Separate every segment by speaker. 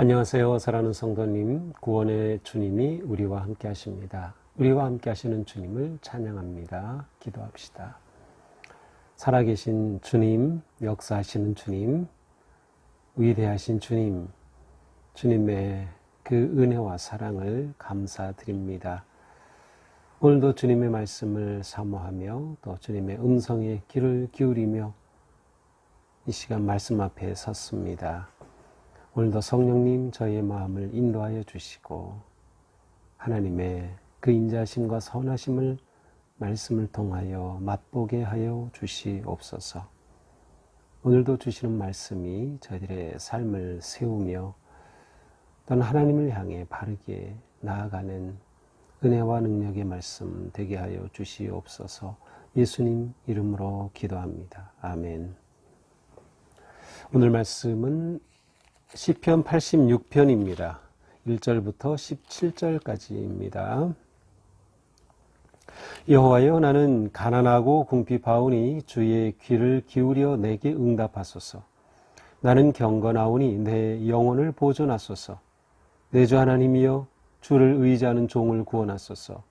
Speaker 1: 안녕하세요. 사랑하는 성도님, 구원의 주님이 우리와 함께 하십니다. 우리와 함께 하시는 주님을 찬양합니다. 기도합시다. 살아계신 주님, 역사하시는 주님, 위대하신 주님, 주님의 그 은혜와 사랑을 감사드립니다. 오늘도 주님의 말씀을 사모하며 또 주님의 음성에 귀를 기울이며 이 시간 말씀 앞에 섰습니다. 오늘도 성령님 저희의 마음을 인도하여 주시고 하나님의 그 인자심과 선하심을 말씀을 통하여 맛보게 하여 주시옵소서. 오늘도 주시는 말씀이 저희들의 삶을 세우며 또는 하나님을 향해 바르게 나아가는 은혜와 능력의 말씀 되게 하여 주시옵소서. 예수님 이름으로 기도합니다. 아멘. 오늘 말씀은 시편 86편입니다. 1절부터 17절까지입니다. 여호와여, 나는 가난하고 궁핍하오니 주의 귀를 기울여 내게 응답하소서. 나는 경건하오니 내 영혼을 보존하소서. 내 주 하나님이여, 주를 의지하는 종을 구원하소서.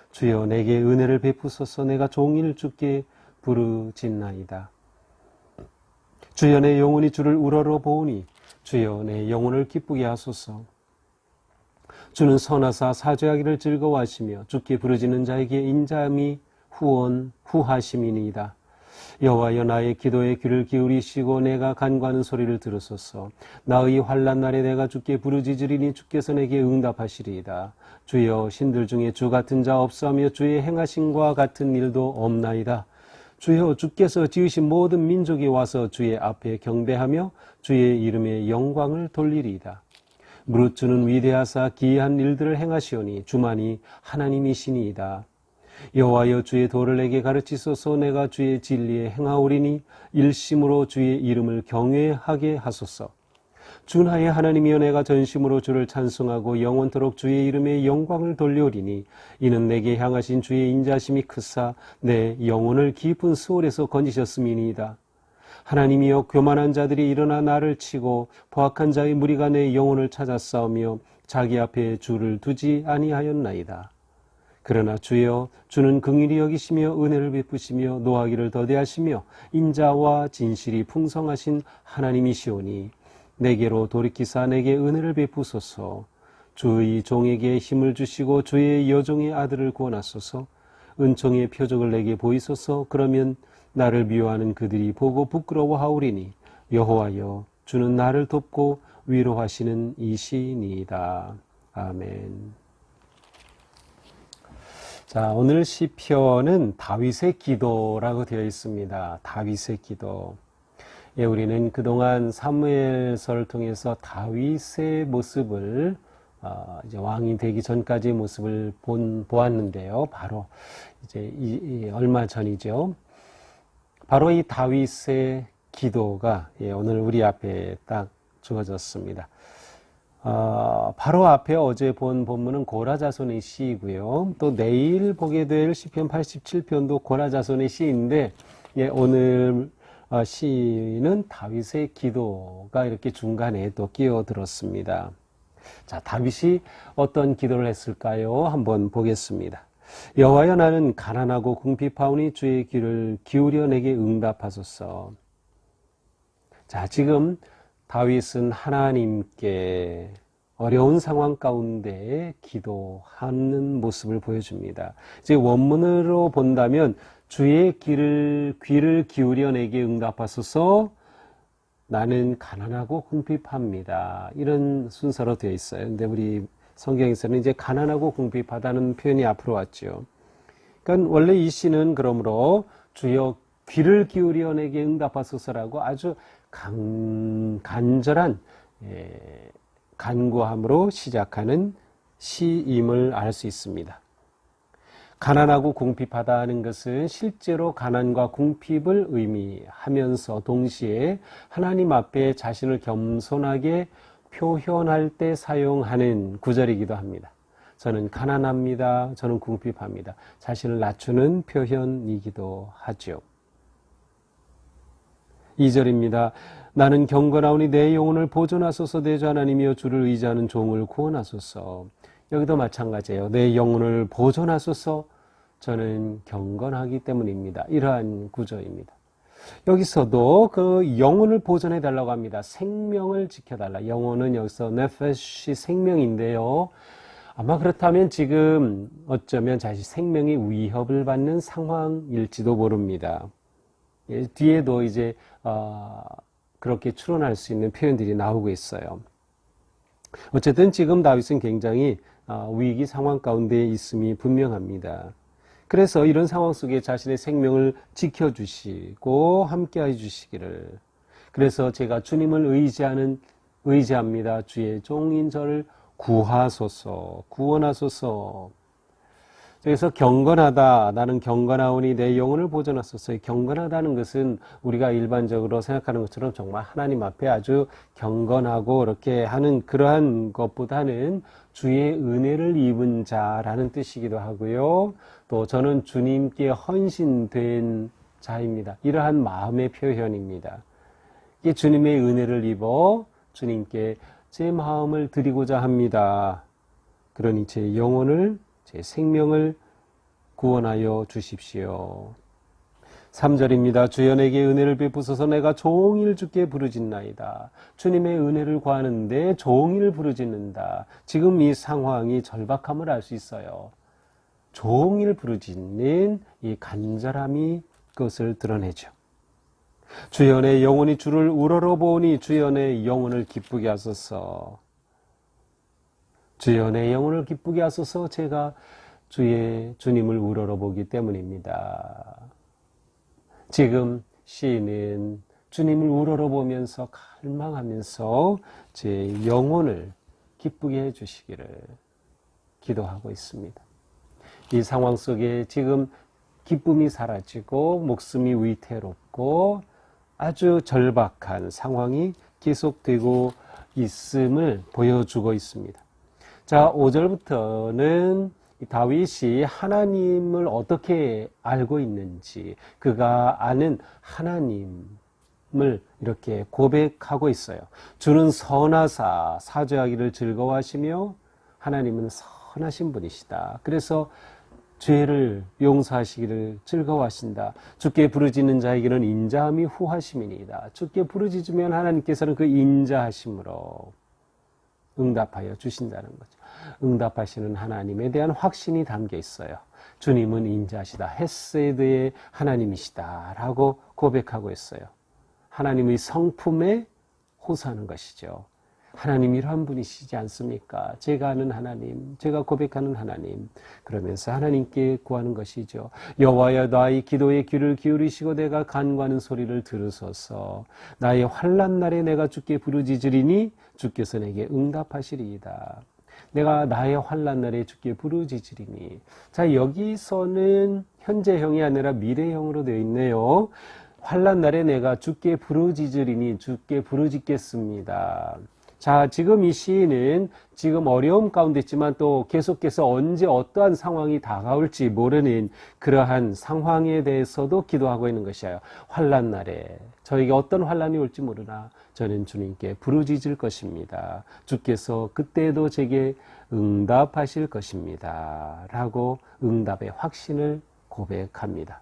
Speaker 1: 주여, 내게 은혜를 베푸소서. 내가 종일 주께 부르짖나이다. 주여, 내 영혼이 주를 우러러 보오니 주여, 내 영혼을 기쁘게 하소서. 주는 선하사 사죄하기를 즐거워하시며 주께 부르짖는 자에게 인자함이 후하심이니이다. 여호와여, 나의 기도에 귀를 기울이시고 내가 간구하는 소리를 들으소서. 나의 환난 날에 내가 주께 부르짖으리니 주께서 내게 응답하시리이다. 주여, 신들 중에 주 같은 자 없사오며 주의 행하심과 같은 일도 없나이다. 주여, 주께서 지으신 모든 민족이 와서 주의 앞에 경배하며 주의 이름에 영광을 돌리리이다. 무릇 주는 위대하사 기이한 일들을 행하시오니 주만이 하나님이시니이다. 여호와여, 주의 도를 내게 가르치소서. 내가 주의 진리에 행하오리니 일심으로 주의 이름을 경외하게 하소서. 주 나의 하나님이여, 내가 전심으로 주를 찬송하고 영원토록 주의 이름에 영광을 돌려오리니 이는 내게 향하신 주의 인자심이 크사 내 영혼을 깊은 수월에서 건지셨음이니이다. 하나님이여, 교만한 자들이 일어나 나를 치고 포악한 자의 무리가 내 영혼을 찾아 싸우며 자기 앞에 주를 두지 아니하였나이다. 그러나 주여, 주는 긍휼히 여기시며 은혜를 베푸시며 노하기를 더디하시며 인자와 진실이 풍성하신 하나님이시오니 내게로 돌이키사 내게 은혜를 베푸소서. 주의 종에게 힘을 주시고 주의 여종의 아들을 구원하소서. 은총의 표적을 내게 보이소서. 그러면 나를 미워하는 그들이 보고 부끄러워하오리니 여호와여, 주는 나를 돕고 위로하시는 이시니이다. 아멘. 자, 오늘 시편은 다윗의 기도라고 되어 있습니다. 다윗의 기도. 예, 우리는 그동안 사무엘서를 통해서 다윗의 모습을 이제 왕이 되기 전까지의 모습을 보았는데요. 바로 이제 얼마 전이죠. 바로 이 다윗의 기도가 오늘 우리 앞에 딱 주어졌습니다. 바로 앞에 어제 본 본문은 고라자손의 시이고요. 또 내일 보게 될 시편 87편도 고라자손의 시인데 오늘 시는 다윗의 기도가 이렇게 중간에 또 끼어들었습니다. 자, 다윗이 어떤 기도를 했을까요? 한번 보겠습니다. 여호와여, 나는 가난하고 궁핍하오니 주의 귀를 기울여 내게 응답하소서. 자, 지금 다윗은 하나님께 어려운 상황 가운데 기도하는 모습을 보여줍니다. 이제 원문으로 본다면 주의 귀를 기울여 내게 응답하소서. 나는 가난하고 궁핍합니다. 이런 순서로 되어 있어요. 근데 우리 성경에서는 이제 가난하고 궁핍하다는 표현이 앞으로 왔죠. 그러니까 원래 이 시는 그러므로 주여 귀를 기울여 내게 응답하소서라고 아주 간절한 간구함으로 시작하는 시임을 알 수 있습니다. 가난하고 궁핍하다는 것은 실제로 가난과 궁핍을 의미하면서 동시에 하나님 앞에 자신을 겸손하게 표현할 때 사용하는 구절이기도 합니다. 저는 가난합니다. 저는 궁핍합니다. 자신을 낮추는 표현이기도 하죠. 2절입니다. 나는 경건하오니 내 영혼을 보존하소서. 내 주 하나님이여 주를 의지하는 종을 구원하소서. 여기도 마찬가지예요. 내 영혼을 보존하소서. 저는 경건하기 때문입니다. 이러한 구조입니다. 여기서도 그 영혼을 보존해 달라고 합니다. 생명을 지켜달라. 영혼은 여기서 네페시 생명인데요. 아마 그렇다면 지금 어쩌면 자신 생명이 위협을 받는 상황일지도 모릅니다. 뒤에도 이제 그렇게 추론할 수 있는 표현들이 나오고 있어요. 어쨌든 지금 다윗은 굉장히 위기 상황 가운데 있음이 분명합니다. 그래서 이런 상황 속에 자신의 생명을 지켜주시고 함께해 주시기를, 그래서 제가 주님을 의지합니다. 주의 종인 저를 구하소서, 구원하소서. 그래서 경건하다, 나는 경건하오니 내 영혼을 보존하소서. 경건하다는 것은 우리가 일반적으로 생각하는 것처럼 정말 하나님 앞에 아주 경건하고 이렇게 하는 그러한 것보다는 주의 은혜를 입은 자라는 뜻이기도 하고요. 또 저는 주님께 헌신된 자입니다. 이러한 마음의 표현입니다. 이게 주님의 은혜를 입어 주님께 제 마음을 드리고자 합니다. 그러니 제 영혼을, 제 생명을 구원하여 주십시오. 3절입니다. 주여 내게 은혜를 베푸소서. 내가 종일 주께 부르짖나이다. 주님의 은혜를 구하는데 종일 부르짖는다. 지금 이 상황이 절박함을 알 수 있어요. 종일 부르짖는 이 간절함이 그것을 드러내죠. 주여 내 영혼이 주를 우러러보니 주여 내 영혼을 기쁘게 하소서. 주여 내 영혼을 기쁘게 하소서. 제가 주님을 우러러보기 때문입니다. 지금 시인은 주님을 우러러보면서 갈망하면서 제 영혼을 기쁘게 해주시기를 기도하고 있습니다. 이 상황 속에 지금 기쁨이 사라지고 목숨이 위태롭고 아주 절박한 상황이 계속되고 있음을 보여주고 있습니다. 자, 5절부터는 다윗이 하나님을 어떻게 알고 있는지, 그가 아는 하나님을 이렇게 고백하고 있어요. 주는 선하사 사죄하기를 즐거워하시며 하나님은 선하신 분이시다. 그래서 죄를 용서하시기를 즐거워하신다. 주께 부르짖는 자에게는 인자함이 후하심이니이다. 주께 부르짖으면 하나님께서는 그 인자하심으로 응답하여 주신다는 거죠. 응답하시는 하나님에 대한 확신이 담겨 있어요. 주님은 인자하시다. 헤세드의 하나님이시다 라고 고백하고 있어요. 하나님의 성품에 호소하는 것이죠. 하나님 이러한 분이시지 않습니까? 제가 아는 하나님, 제가 고백하는 하나님, 그러면서 하나님께 구하는 것이죠. 여호와여 나의 기도에 귀를 기울이시고 내가 간구하는 소리를 들으소서. 나의 환난 날에 내가 주께 부르짖으리니 주께서 내게 응답하시리이다. 내가 나의 환난 날에 주께 부르짖으리니. 자, 여기서는 현재형이 아니라 미래형으로 되어 있네요. 환난 날에 내가 주께 부르짖으리니 주께 부르짖겠습니다. 자, 지금 이 시인은 지금 어려움 가운데 있지만 또 계속해서 언제 어떠한 상황이 다가올지 모르는 그러한 상황에 대해서도 기도하고 있는 것이에요. 환난 날에 저에게 어떤 환난이 올지 모르나 저는 주님께 부르짖을 것입니다. 주께서 그때도 제게 응답하실 것입니다. 라고 응답의 확신을 고백합니다.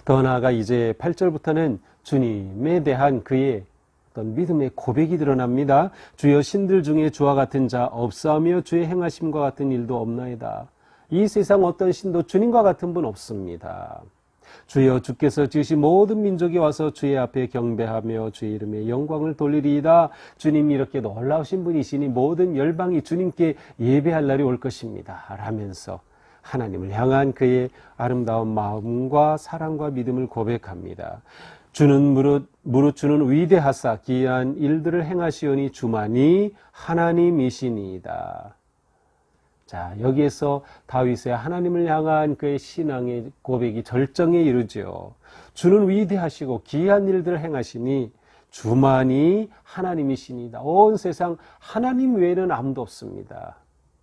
Speaker 1: 더 나아가 이제 8절부터는 주님에 대한 그의 어떤 믿음의 고백이 드러납니다. 주여 신들 중에 주와 같은 자 없사오며 주의 행하심과 같은 일도 없나이다. 이 세상 어떤 신도 주님과 같은 분 없습니다. 주여 주께서 지으신 모든 민족이 와서 주의 앞에 경배하며 주의 이름에 영광을 돌리리이다. 주님이 이렇게 놀라우신 분이시니 모든 열방이 주님께 예배할 날이 올 것입니다. 라면서 하나님을 향한 그의 아름다운 마음과 사랑과 믿음을 고백합니다. 주는 무릇 주는 위대하사 기이한 일들을 행하시오니 주만이 하나님이시니이다. 자, 여기에서 다윗의 하나님을 향한 그의 신앙의 고백이 절정에 이르죠. 주는 위대하시고 기이한 일들을 행하시니 주만이 하나님이시니이다. 온 세상 하나님 외에는 아무도 없습니다.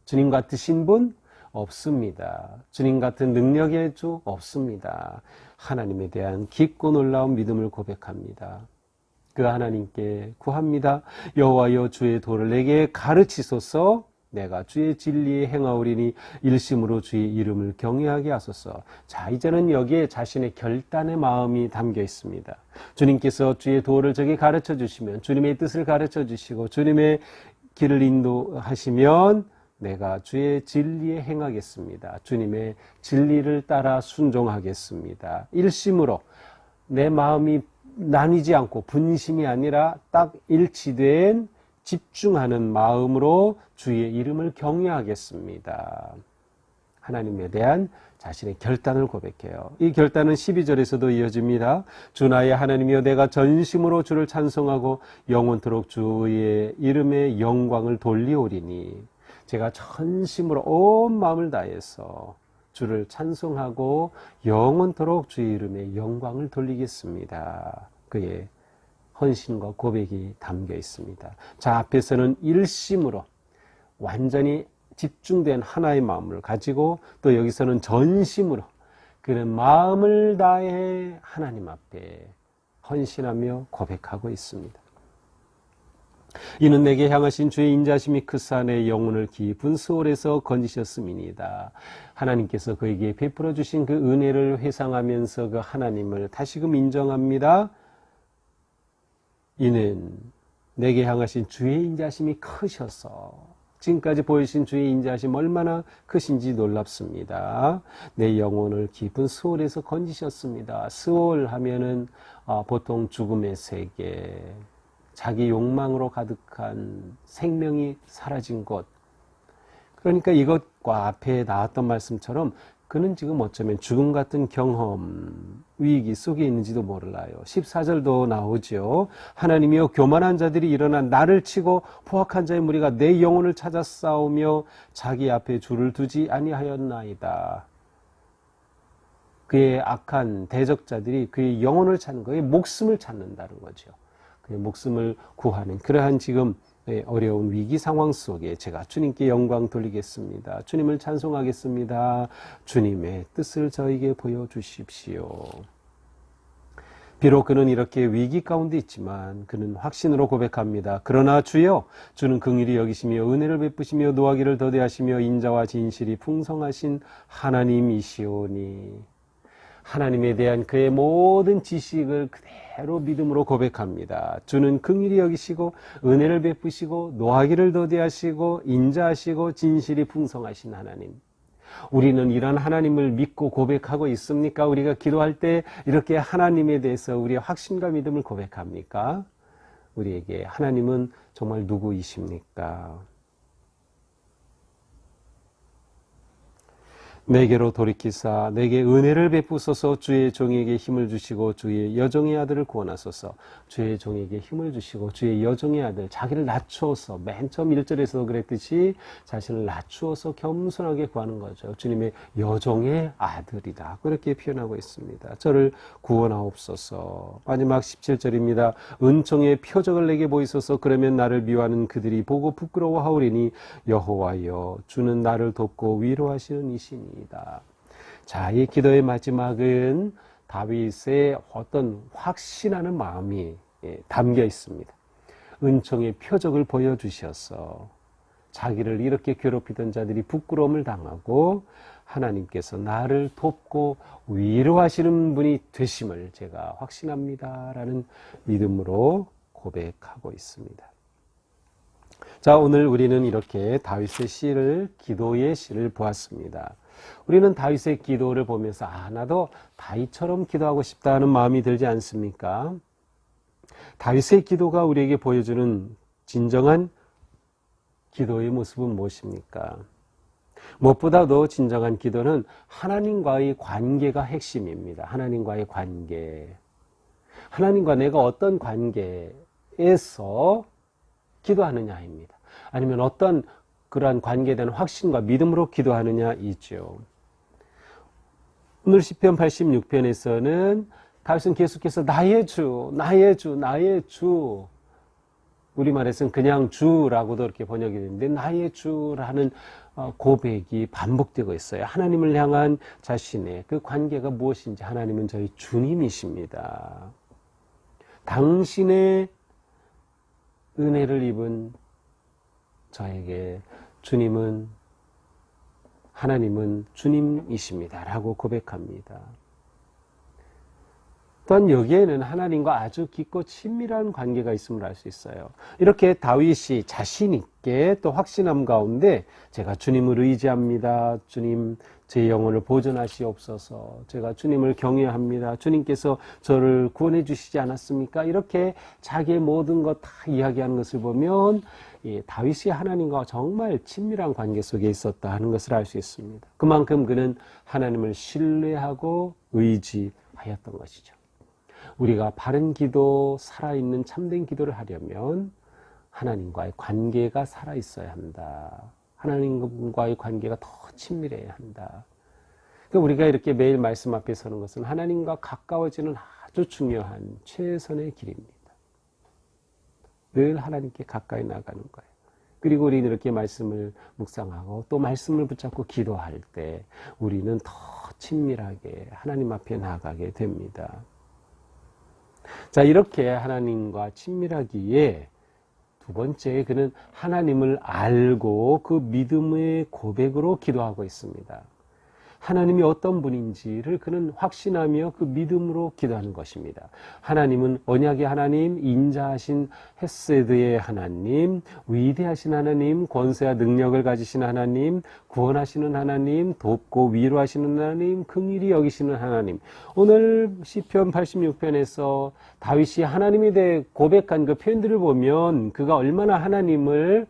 Speaker 1: 주님 같으신 분, 없습니다. 주님 같은 능력의 주 없습니다. 하나님에 대한 깊고 놀라운 믿음을 고백합니다. 그 하나님께 구합니다. 여호와여 주의 도를 내게 가르치소서. 내가 주의 진리에 행하오리니 일심으로 주의 이름을 경외하게 하소서. 자, 이제는 여기에 자신의 결단의 마음이 담겨 있습니다. 주님께서 주의 도를 저에게 가르쳐 주시면, 주님의 뜻을 가르쳐 주시고 주님의 길을 인도하시면 내가 주의 진리에 행하겠습니다. 주님의 진리를 따라 순종하겠습니다. 일심으로 내 마음이 나뉘지 않고 분심이 아니라 딱 일치된 집중하는 마음으로 주의 이름을 경외하겠습니다. 하나님에 대한 자신의 결단을 고백해요. 이 결단은 12절에서도 이어집니다. 주 나의 하나님이여 내가 전심으로 주를 찬송하고 영원토록 주의 이름의 영광을 돌리오리니. 제가 전심으로 온 마음을 다해서 주를 찬송하고 영원토록 주의 이름의 영광을 돌리겠습니다. 그의 헌신과 고백이 담겨 있습니다. 자, 앞에서는 일심으로 완전히 집중된 하나의 마음을 가지고, 또 여기서는 전심으로 그는 마음을 다해 하나님 앞에 헌신하며 고백하고 있습니다. 이는 내게 향하신 주의 인자심이 크사 내 영혼을 깊은 수월에서 건지셨음이니이다. 하나님께서 그에게 베풀어 주신 그 은혜를 회상하면서 그 하나님을 다시금 인정합니다. 이는 내게 향하신 주의 인자심이 크셔서, 지금까지 보이신 주의 인자심 얼마나 크신지 놀랍습니다. 내 영혼을 깊은 수월에서 건지셨습니다. 수월 하면은 보통 죽음의 세계, 자기 욕망으로 가득한 생명이 사라진 곳. 그러니까 이것과 앞에 나왔던 말씀처럼 그는 지금 어쩌면 죽음 같은 경험, 위기 속에 있는지도 몰라요. 14절도 나오죠. 하나님이여 교만한 자들이 일어나 나를 치고 포악한 자의 무리가 내 영혼을 찾아 싸우며 자기 앞에 줄을 두지 아니하였나이다. 그의 악한 대적자들이 그의 영혼을 찾는, 그의 목숨을 찾는다는 거죠. 그의 목숨을 구하는 그러한 지금 어려운 위기 상황 속에 제가 주님께 영광 돌리겠습니다. 주님을 찬송하겠습니다. 주님의 뜻을 저에게 보여주십시오. 비록 그는 이렇게 위기 가운데 있지만 그는 확신으로 고백합니다. 그러나 주여, 주는 긍휼히 여기시며 은혜를 베푸시며 노하기를 더디하시며 인자와 진실이 풍성하신 하나님이시오니. 하나님에 대한 그의 모든 지식을 그대로 믿음으로 고백합니다. 주는 긍휼히 여기시고 은혜를 베푸시고 노하기를 더디하시고 인자하시고 진실이 풍성하신 하나님. 우리는 이런 하나님을 믿고 고백하고 있습니까? 우리가 기도할 때 이렇게 하나님에 대해서 우리의 확신과 믿음을 고백합니까? 우리에게 하나님은 정말 누구이십니까? 내게로 돌이키사 내게 은혜를 베푸소서. 주의 종에게 힘을 주시고 주의 여종의 아들을 구원하소서. 주의 종에게 힘을 주시고 주의 여종의 아들, 자기를 낮추어서, 맨 처음 1절에서도 그랬듯이 자신을 낮추어서 겸손하게 구하는 거죠. 주님의 여종의 아들이다, 그렇게 표현하고 있습니다. 저를 구원하옵소서. 마지막 17절입니다. 은총의 표적을 내게 보이소서. 그러면 나를 미워하는 그들이 보고 부끄러워하오리니 여호와여, 주는 나를 돕고 위로하시는 이시니. 자, 이 기도의 마지막은 다윗의 어떤 확신하는 마음이 담겨 있습니다. 은총의 표적을 보여주셔서 자기를 이렇게 괴롭히던 자들이 부끄러움을 당하고 하나님께서 나를 돕고 위로하시는 분이 되심을 제가 확신합니다 라는 믿음으로 고백하고 있습니다. 자, 오늘 우리는 이렇게 다윗의 시를, 기도의 시를 보았습니다. 우리는 다윗의 기도를 보면서 나도 다윗처럼 기도하고 싶다는 마음이 들지 않습니까? 다윗의 기도가 우리에게 보여주는 진정한 기도의 모습은 무엇입니까? 무엇보다도 진정한 기도는 하나님과의 관계가 핵심입니다. 하나님과의 관계. 하나님과 내가 어떤 관계에서 기도하느냐입니다. 아니면 어떤 그러한 관계된 확신과 믿음으로 기도하느냐이죠. 오늘 시편 86편에서는 다윗은 계속해서 나의 주, 나의 주, 나의 주, 우리말에서는 그냥 주라고도 이렇게 번역이 되는데 나의 주라는 고백이 반복되고 있어요. 하나님을 향한 자신의 그 관계가 무엇인지 하나님은 저희 주님이십니다. 당신의 은혜를 입은 저에게 하나님은 주님이십니다. 라고 고백합니다. 또한 여기에는 하나님과 아주 깊고 친밀한 관계가 있음을 알 수 있어요. 이렇게 다윗이 자신 있게 또 확신함 가운데 제가 주님을 의지합니다. 주님 제 영혼을 보존하시옵소서. 제가 주님을 경외합니다. 주님께서 저를 구원해 주시지 않았습니까? 이렇게 자기의 모든 것 다 이야기하는 것을 보면 다윗이 하나님과 정말 친밀한 관계 속에 있었다 하는 것을 알 수 있습니다. 그만큼 그는 하나님을 신뢰하고 의지하였던 것이죠. 우리가 바른 기도, 살아있는 참된 기도를 하려면 하나님과의 관계가 살아있어야 한다. 하나님과의 관계가 더 친밀해야 한다. 그러니까 우리가 이렇게 매일 말씀 앞에 서는 것은 하나님과 가까워지는 아주 중요한 최선의 길입니다. 늘 하나님께 가까이 나가는 거예요. 그리고 우리는 이렇게 말씀을 묵상하고 또 말씀을 붙잡고 기도할 때 우리는 더 친밀하게 하나님 앞에 나가게 됩니다. 자, 이렇게 하나님과 친밀하기에 두 번째, 그는 하나님을 알고 그 믿음의 고백으로 기도하고 있습니다. 하나님이 어떤 분인지를 그는 확신하며 그 믿음으로 기도하는 것입니다. 하나님은 언약의 하나님, 인자하신 헤세드의 하나님, 위대하신 하나님, 권세와 능력을 가지신 하나님, 구원하시는 하나님, 돕고 위로하시는 하나님, 긍휼히 여기시는 하나님. 오늘 시편 86편에서 다윗이 하나님에 대해 고백한 그 표현들을 보면 그가 얼마나 하나님을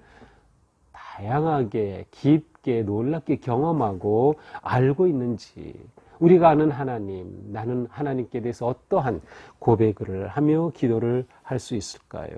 Speaker 1: 다양하게 깊게 놀랍게 경험하고 알고 있는지, 우리가 아는 하나님, 나는 하나님께 대해서 어떠한 고백을 하며 기도를 할 수 있을까요?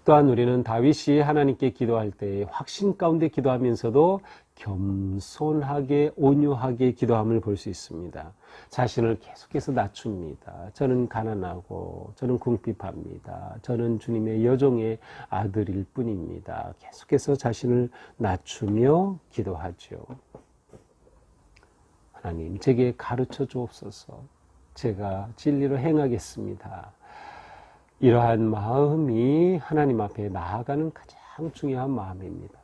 Speaker 1: 또한 우리는 다윗이 하나님께 기도할 때 확신 가운데 기도하면서도 겸손하게 온유하게 기도함을 볼 수 있습니다. 자신을 계속해서 낮춥니다. 저는 가난하고 저는 궁핍합니다. 저는 주님의 여종의 아들일 뿐입니다. 계속해서 자신을 낮추며 기도하죠. 하나님, 제게 가르쳐 주옵소서. 제가 진리로 행하겠습니다. 이러한 마음이 하나님 앞에 나아가는 가장 중요한 마음입니다.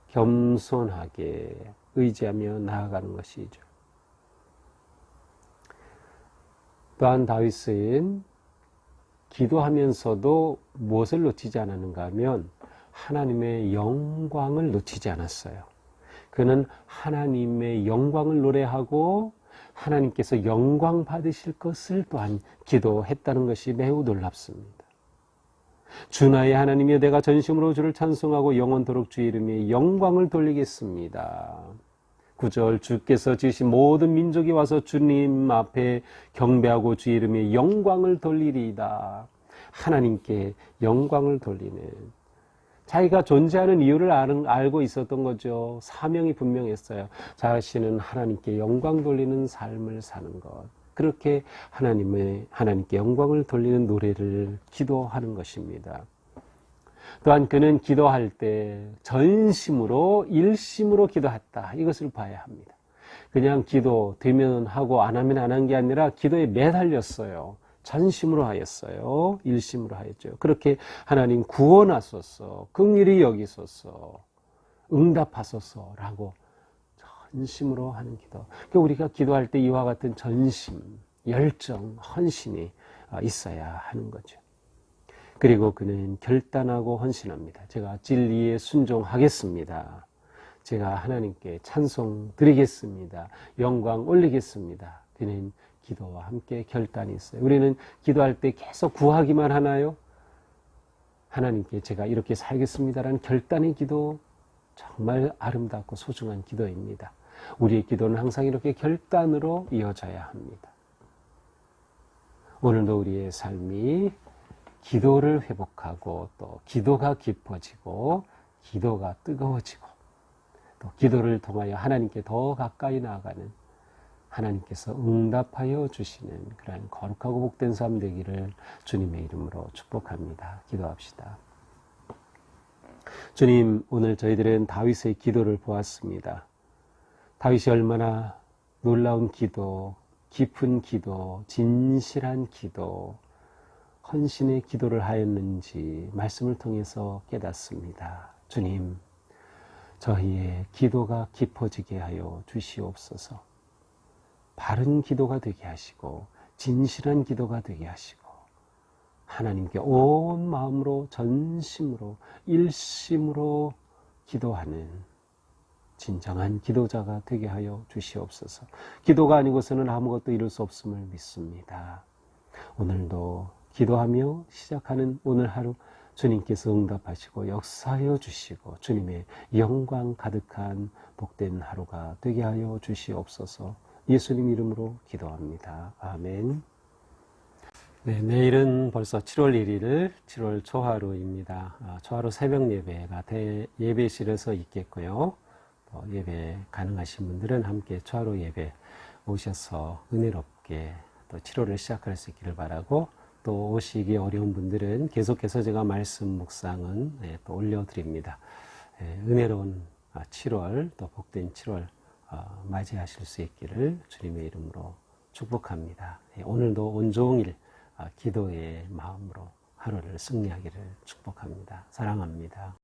Speaker 1: 겸손하게 의지하며 나아가는 것이죠. 또한 다윗은 기도하면서도 무엇을 놓치지 않았는가 하면 하나님의 영광을 놓치지 않았어요. 그는 하나님의 영광을 노래하고 하나님께서 영광 받으실 것을 또한 기도했다는 것이 매우 놀랍습니다. 주 나의 하나님이여, 내가 전심으로 주를 찬송하고 영원토록 주의 이름에 영광을 돌리겠습니다. 9절, 주께서 지으신 모든 민족이 와서 주님 앞에 경배하고 주의 이름에 영광을 돌리리이다. 하나님께 영광을 돌리는, 자기가 존재하는 이유를 알고 있었던 거죠. 사명이 분명했어요. 자신은 하나님께 영광 돌리는 삶을 사는 것. 그렇게 하나님께 영광을 돌리는 노래를 기도하는 것입니다. 또한 그는 기도할 때 전심으로 일심으로 기도했다. 이것을 봐야 합니다. 그냥 기도 되면 하고 안 하면 안 한 게 아니라 기도에 매달렸어요. 전심으로 하였어요. 일심으로 하였죠. 그렇게 하나님 구원하소서, 긍휼히 여기소서, 응답하소서라고 전심으로 하는 기도. 그러니까 우리가 기도할 때 이와 같은 전심, 열정, 헌신이 있어야 하는 거죠. 그리고 그는 결단하고 헌신합니다. 제가 진리에 순종하겠습니다. 제가 하나님께 찬송 드리겠습니다. 영광 올리겠습니다. 그는 기도와 함께 결단이 있어요. 우리는 기도할 때 계속 구하기만 하나요? 하나님께 제가 이렇게 살겠습니다라는 결단의 기도, 정말 아름답고 소중한 기도입니다. 우리의 기도는 항상 이렇게 결단으로 이어져야 합니다. 오늘도 우리의 삶이 기도를 회복하고 또 기도가 깊어지고 기도가 뜨거워지고 또 기도를 통하여 하나님께 더 가까이 나아가는 하나님께서 응답하여 주시는 그런 거룩하고 복된 삶 되기를 주님의 이름으로 축복합니다. 기도합시다. 주님, 오늘 저희들은 다윗의 기도를 보았습니다. 다윗이 얼마나 놀라운 기도, 깊은 기도, 진실한 기도, 헌신의 기도를 하였는지 말씀을 통해서 깨닫습니다. 주님, 저희의 기도가 깊어지게 하여 주시옵소서. 바른 기도가 되게 하시고 진실한 기도가 되게 하시고 하나님께 온 마음으로 전심으로 일심으로 기도하는 진정한 기도자가 되게 하여 주시옵소서. 기도가 아니고서는 아무것도 이룰 수 없음을 믿습니다. 오늘도 기도하며 시작하는 오늘 하루 주님께서 응답하시고 역사하여 주시고 주님의 영광 가득한 복된 하루가 되게 하여 주시옵소서. 예수님 이름으로 기도합니다. 아멘. 네, 내일은 벌써 7월 1일 7월 초하루입니다. 초하루 새벽 예배가 예배실에서 있겠고요. 예배 가능하신 분들은 함께 초하루 예배 오셔서 은혜롭게 또 7월을 시작할 수 있기를 바라고, 또 오시기 어려운 분들은 계속해서 제가 말씀 묵상은 또 올려드립니다. 은혜로운 7월 또 복된 7월 맞이하실 수 있기를 주님의 이름으로 축복합니다. 오늘도 온종일 기도의 마음으로 하루를 승리하기를 축복합니다. 사랑합니다.